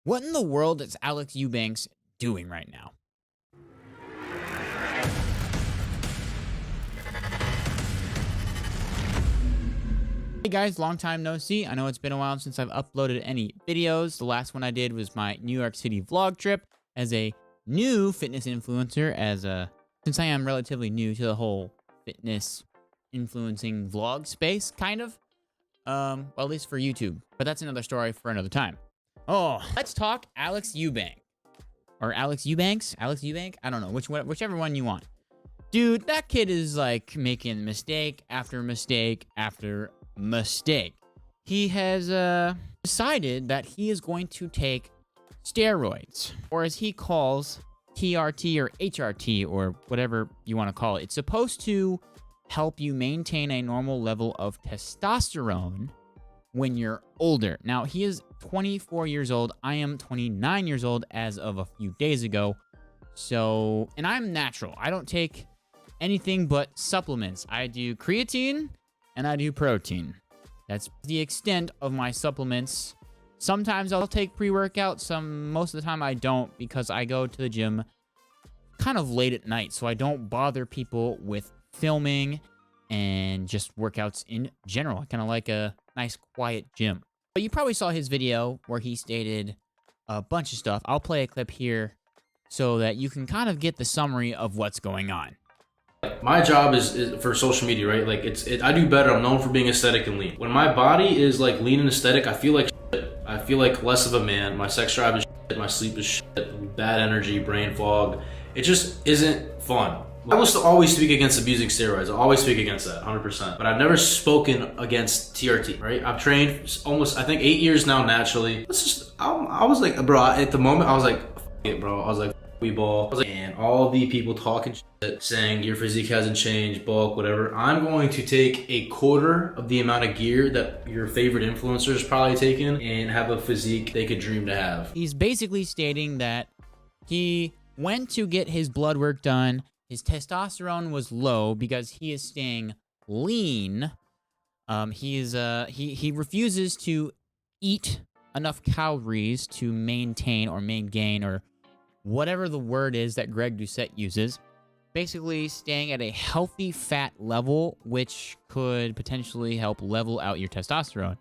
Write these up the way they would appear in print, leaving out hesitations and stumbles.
What in the world is Alex Eubanks doing right now? Hey guys, long time no see. I know it's been a while since I've uploaded any videos. The last one I did was my New York City vlog trip as a new fitness influencer, since I am relatively new to the whole fitness influencing vlog space, kind of. Well, at least for YouTube. But that's another story for another time. Oh, let's talk Alex Eubank. Or Alex Eubanks? Alex Eubank? I don't know. Whichever one you want. Dude, that kid is like making mistake after mistake after mistake. He has decided that he is going to take steroids, or as he calls TRT or HRT or whatever you want to call it. It's supposed to help you maintain a normal level of testosterone when you're older. Now, he is 24 years old. I am 29 years old as of a few days ago. So, and I'm natural. I don't take anything but supplements. I do creatine and I do protein. That's the extent of my supplements. Sometimes I'll take pre-workout. Most of the time I don't, because I go to the gym kind of late at night, so I don't bother people with filming and just workouts in general. I kind of like a nice quiet gym. But you probably saw his video where he stated a bunch of stuff. I'll play a clip here so that you can kind of get the summary of what's going on. My job is for social media, right? Like I do better. I'm known for being aesthetic and lean. When my body is like lean and aesthetic, I feel like shit. I feel like less of a man. My sex drive is shit. My sleep is shit. Bad energy, brain fog. It just isn't fun. I will still always speak against abusing steroids. I'll always speak against that, 100%. But I've never spoken against TRT, right? I've trained almost, I think, 8 years now naturally. I was like, bro, at the moment, I was like, F it, bro. I was like, we ball. And all the people talking shit, saying your physique hasn't changed, bulk, whatever. I'm going to take a quarter of the amount of gear that your favorite influencer is probably taking and have a physique they could dream to have. He's basically stating that he went to get his blood work done. His testosterone was low because he is staying lean. He refuses to eat enough calories to maintain or gain or whatever the word is that Greg Doucette uses. Basically staying at a healthy fat level, which could potentially help level out your testosterone.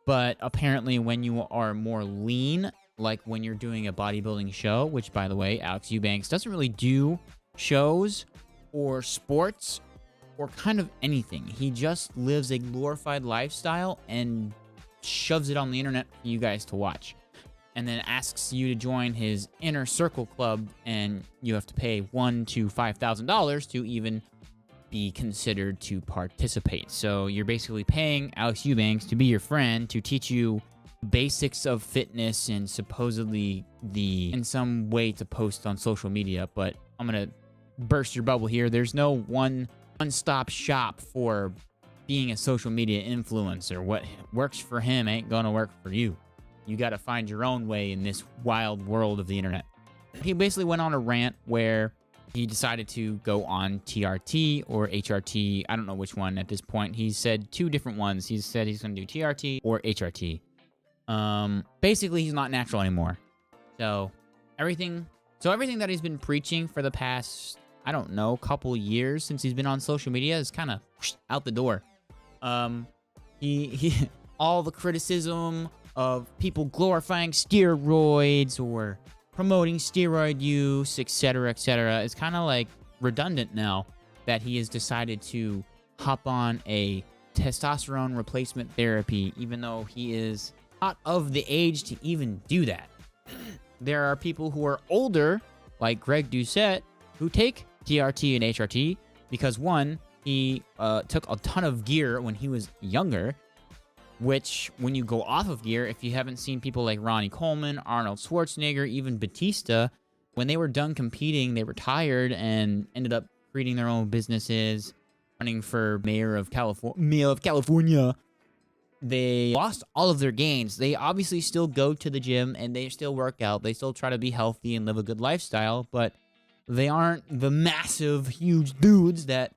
But apparently when you are more lean, like when you're doing a bodybuilding show, which by the way, Alex Eubanks doesn't really do shows or sports or kind of anything. He just lives a glorified lifestyle and shoves it on the internet for you guys to watch, and then asks you to join his inner circle club, and you have to pay $1,000 to $5,000 to even be considered to participate. So you're basically paying Alex Eubanks to be your friend, to teach you basics of fitness and supposedly in some way to post on social media. But I'm gonna burst your bubble here. There's no one-stop shop for being a social media influencer. What works for him ain't gonna work for you. You gotta find your own way in this wild world of the internet. He basically went on a rant where he decided to go on TRT or HRT. I don't know which one at this point. He said two different ones. He said he's gonna do TRT or HRT. Basically he's not natural anymore. So everything that he's been preaching for the past, I don't know, couple years since he's been on social media is kind of out the door. He all the criticism of people glorifying steroids or promoting steroid use, etc., is kind of like redundant now that he has decided to hop on a testosterone replacement therapy, even though he is not of the age to even do that. There are people who are older, like Greg Doucette, who take TRT and HRT because, one, he took a ton of gear when he was younger, which when you go off of gear, if you haven't seen people like Ronnie Coleman, Arnold Schwarzenegger, even Batista, when they were done competing, they retired and ended up creating their own businesses, running for mayor of California. They lost all of their gains. They obviously still go to the gym and they still work out. They still try to be healthy and live a good lifestyle, but they aren't the massive, huge dudes that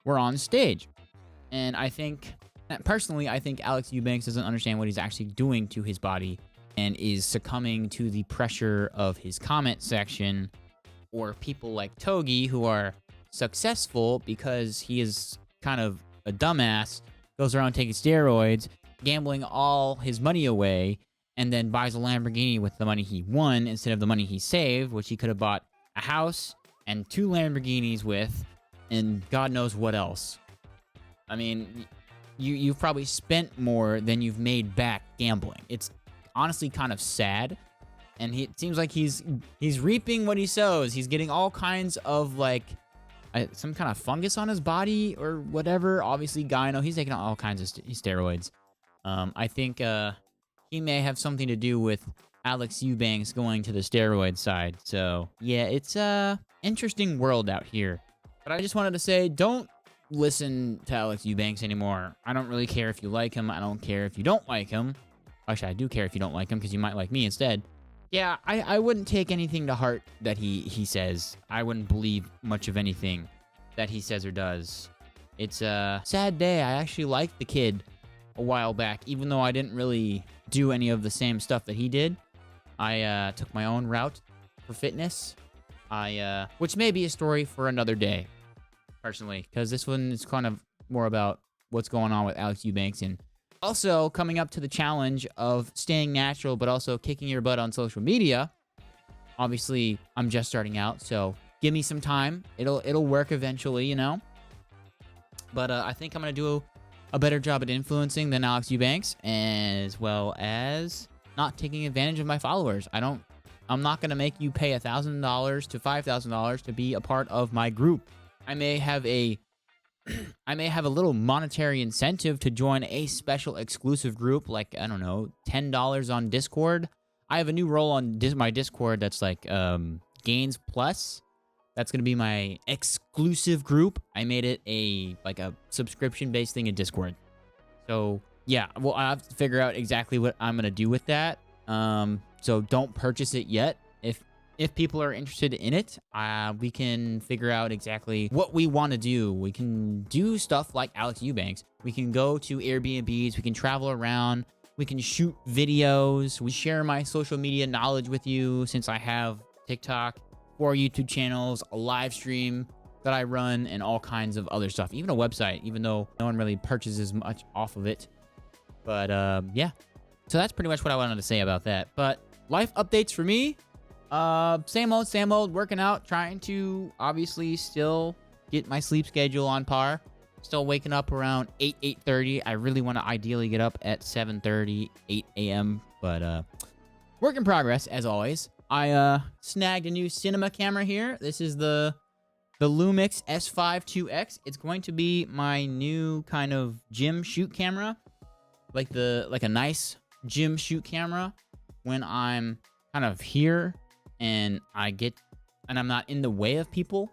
were on stage. And personally, I think Alex Eubanks doesn't understand what he's actually doing to his body and is succumbing to the pressure of his comment section, or people like Togi who are successful because he is kind of a dumbass, goes around taking steroids, gambling all his money away, and then buys a Lamborghini with the money he won instead of the money he saved, which he could have bought a house and 2 Lamborghinis with, and God knows what else. I mean, you've probably spent more than you've made back gambling. It's honestly kind of sad, and it seems like he's reaping what he sows. He's getting all kinds of like some kind of fungus on his body or whatever. Obviously, Gyno, he's taking all kinds of steroids. I think he may have something to do with Alex Eubanks going to the steroid side. So yeah, it's a interesting world out here. But I just wanted to say, don't listen to Alex Eubanks anymore. I don't really care if you like him. I don't care if you don't like him. Actually, I do care if you don't like him, because you might like me instead. Yeah, I wouldn't take anything to heart that he says. I wouldn't believe much of anything that he says or does. It's a sad day. I actually liked the kid a while back, even though I didn't really do any of the same stuff that he did. I took my own route for fitness. Which may be a story for another day, personally, because this one is kind of more about what's going on with Alex Eubanks, and also coming up to the challenge of staying natural but also kicking your butt on social media. Obviously, I'm just starting out, so give me some time. It'll work eventually, you know. But I think I'm gonna do a better job at influencing than Alex Eubanks, as well as not taking advantage of my followers. I'm not gonna make you pay $1,000 to $5,000 to be a part of my group. I may have a little monetary incentive to join a special exclusive group, like, I don't know, $10 on Discord. I have a new role on my Discord that's like Gains Plus. That's going to be my exclusive group. I made it a subscription-based thing in Discord. So, yeah, well, I have to figure out exactly what I'm going to do with that. So don't purchase it yet. If people are interested in it, we can figure out exactly what we want to do. We can do stuff like Alex Eubanks. We can go to Airbnbs. We can travel around. We can shoot videos. We share my social media knowledge with you, since I have TikTok, 4 YouTube channels, a live stream that I run, and all kinds of other stuff. Even a website, even though no one really purchases much off of it. But yeah. So that's pretty much what I wanted to say about that. But life updates for me. Same old, working out, trying to obviously still get my sleep schedule on par. Still waking up around 8:30. I really want to ideally get up at 7:30, 8 a.m. But work in progress, as always. I snagged a new cinema camera here. This is the Lumix S5 2X. It's going to be my new kind of gym shoot camera. Like a nice gym shoot camera when I'm kind of here and I'm not in the way of people.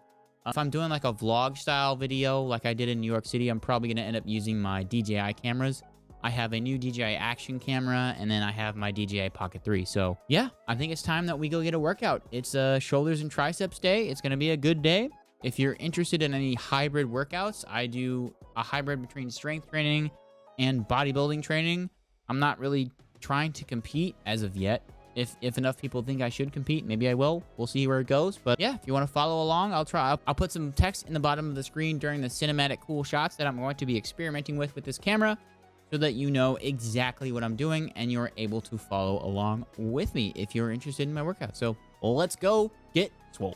If I'm doing like a vlog style video like I did in New York City, I'm probably going to end up using my DJI cameras. I have a new DJI action camera, and then I have my DJI Pocket 3. So yeah, I think it's time that we go get a workout. It's a shoulders and triceps day. It's going to be a good day. If you're interested in any hybrid workouts, I do a hybrid between strength training and bodybuilding training. I'm not really trying to compete as of yet. If enough people think I should compete, maybe I will. We'll see where it goes. But yeah, if you want to follow along, I'll try. I'll put some text in the bottom of the screen during the cinematic cool shots that I'm going to be experimenting with this camera, so that you know exactly what I'm doing and you're able to follow along with me if you're interested in my workout. So let's go get swole.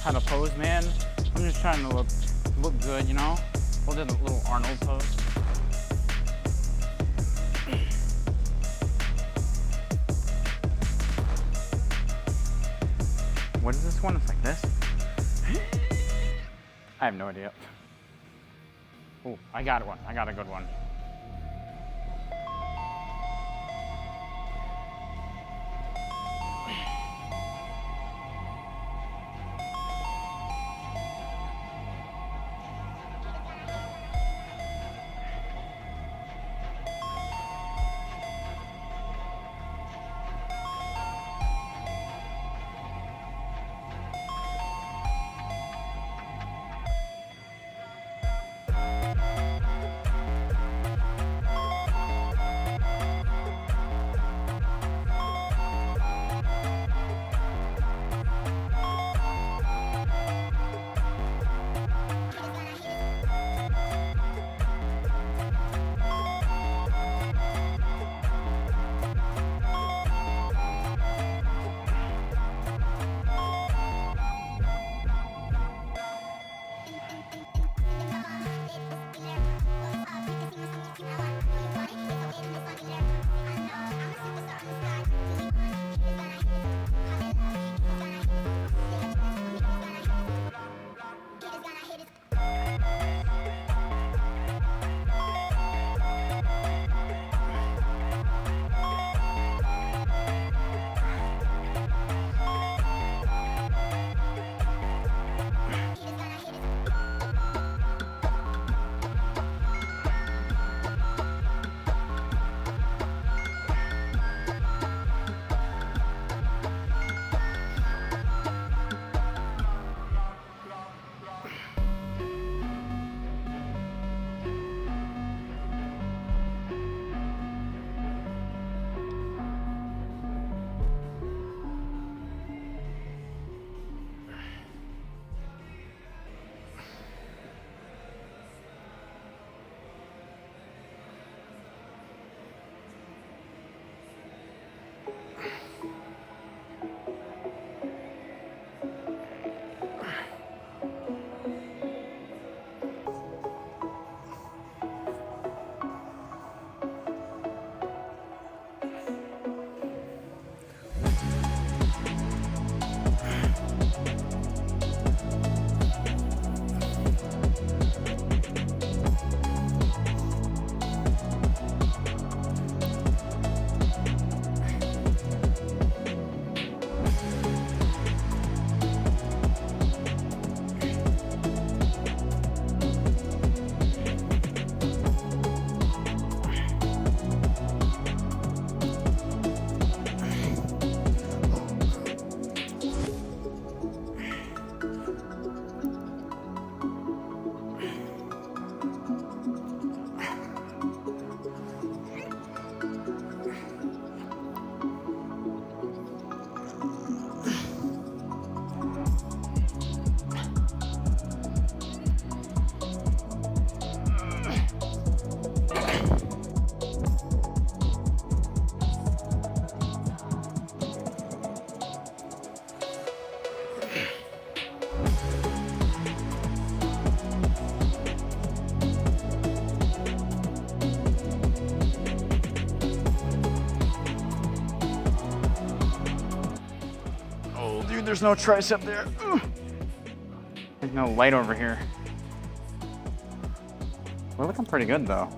how to pose, man. I'm just trying to look good, you know? We'll do the little Arnold pose. What is this one? It's like this? I have no idea. Oh, I got one. I got a good one. Dude, there's no tricep there. There's no light over here. We're looking pretty good though.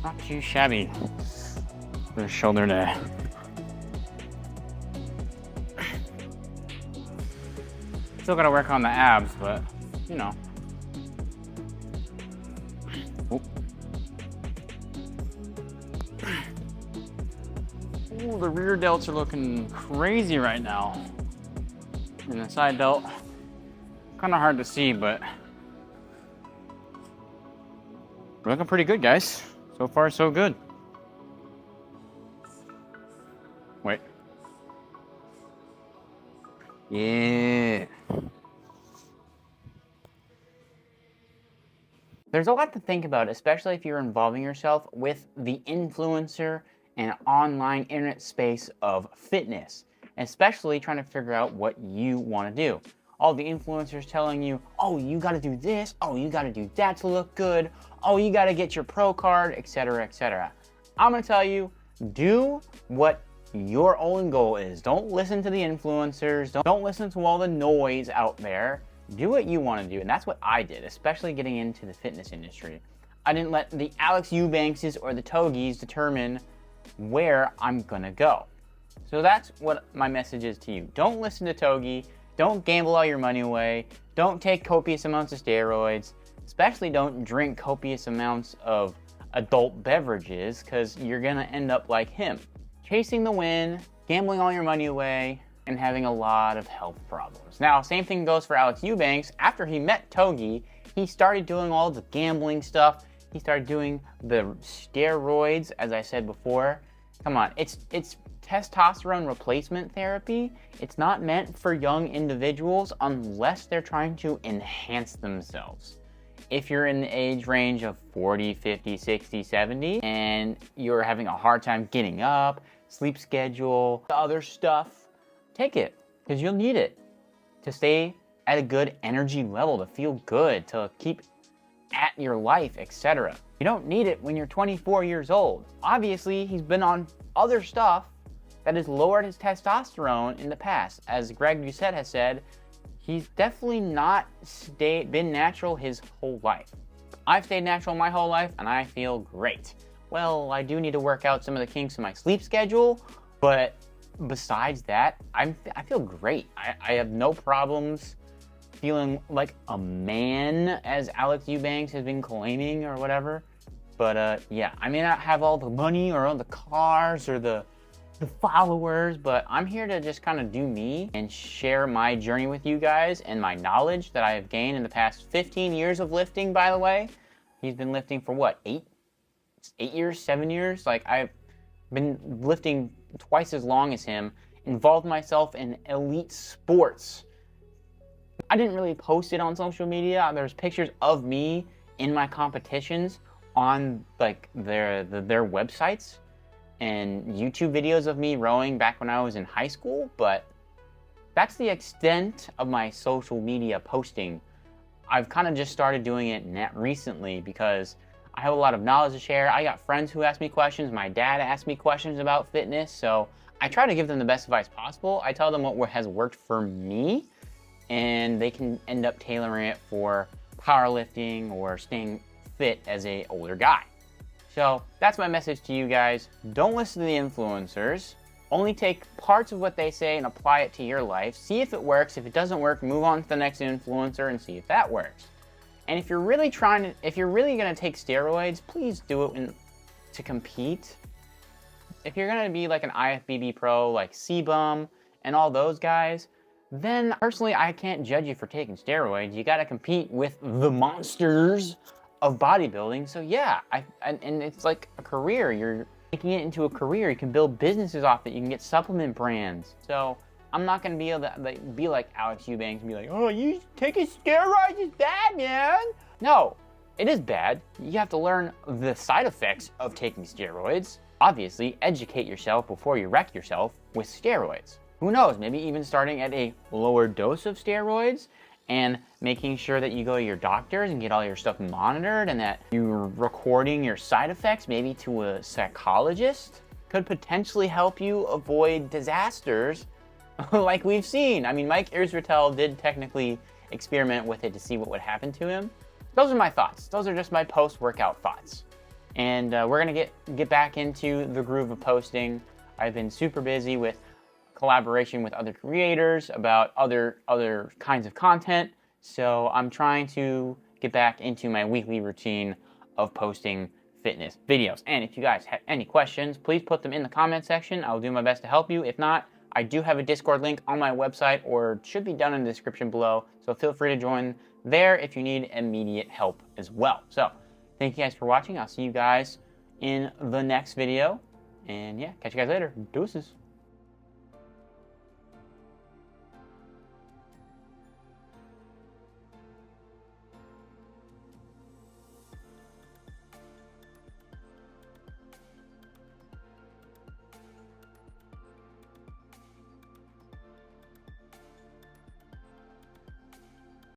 Not too shabby for a shoulder day. Still gotta work on the abs, but you know. Oop. Ooh, the rear delts are looking crazy right now. And the side delt, kind of hard to see, but we're looking pretty good, guys. So far, so good. Wait. Yeah. There's a lot to think about, especially if you're involving yourself with the influencer and online internet space of fitness, especially trying to figure out what you want to do. All the influencers telling you, oh, you got to do this, oh, you got to do that to look good, oh, you got to get your pro card, etc., etc. I'm going to tell you, do what your own goal is. Don't listen to the influencers. Don't listen to all the noise out there. Do what you want to do, and that's what I did, especially getting into the fitness industry. I didn't let the Alex Eubankses or the Togies determine where I'm gonna go. So that's what my message is to you. Don't listen to Togi. Don't gamble all your money away. Don't take copious amounts of steroids. Especially don't drink copious amounts of adult beverages, because you're gonna end up like him. Chasing the win, gambling all your money away, and having a lot of health problems. Now, same thing goes for Alex Eubanks. After he met Togi, he started doing all the gambling stuff. He started doing the steroids, as I said before. Come on, it's testosterone replacement therapy. It's not meant for young individuals unless they're trying to enhance themselves. If you're in the age range of 40, 50, 60, 70, and you're having a hard time getting up, sleep schedule, the other stuff, take it, because you'll need it to stay at a good energy level, to feel good, to keep at your life, etc. You don't need it when you're 24 years old. Obviously, he's been on other stuff that has lowered his testosterone in the past. As Greg Doucette has said, he's definitely not been natural his whole life. I've stayed natural my whole life, and I feel great. Well, I do need to work out some of the kinks in my sleep schedule, but besides that, I feel great. I have no problems feeling like a man, as Alex Eubanks has been claiming or whatever. But yeah, I may not have all the money or all the cars or the followers, but I'm here to just kind of do me and share my journey with you guys and my knowledge that I have gained in the past 15 years of lifting, by the way. He's been lifting for what, 8 years, 7 years? Like, I've been lifting twice as long as him, involved myself in elite sports. I didn't really post it on social media. There's pictures of me in my competitions on like their websites and YouTube videos of me rowing back when I was in high school, but that's the extent of my social media posting. I've kind of just started doing it recently because I have a lot of knowledge to share. I got friends who ask me questions. My dad asked me questions about fitness, so I try to give them the best advice possible. I tell them what has worked for me, and they can end up tailoring it for powerlifting or staying fit as an older guy. So that's my message to you guys. Don't listen to the influencers. Only take parts of what they say and apply it to your life. See if it works. If it doesn't work, move on to the next influencer and see if that works. And if you're really gonna take steroids, please do it to compete. If you're gonna be like an IFBB pro, like C-Bum and all those guys, then personally, I can't judge you for taking steroids. You gotta compete with the monsters of bodybuilding. So yeah, and it's like a career. You're making it into a career. You can build businesses off it. You can get supplement brands. So I'm not gonna be able to be like Alex Eubanks and be like, oh, you taking steroids is bad, man. No, it is bad. You have to learn the side effects of taking steroids. Obviously, educate yourself before you wreck yourself with steroids. Who knows, maybe even starting at a lower dose of steroids and making sure that you go to your doctors and get all your stuff monitored and that you're recording your side effects, maybe to a psychologist. could potentially help you avoid disasters like we've seen. I mean, Mike Israetel did technically experiment with it to see what would happen to him. Those are my thoughts. Those are just my post-workout thoughts. And we're gonna get back into the groove of posting. I've been super busy with collaboration with other creators about other kinds of content. So I'm trying to get back into my weekly routine of posting fitness videos. And if you guys have any questions, please put them in the comment section. I'll do my best to help you. If not, I do have a Discord link on my website, or it should be down in the description below. So feel free to join there if you need immediate help as well. So thank you guys for watching. I'll see you guys in the next video. And yeah, catch you guys later. Deuces.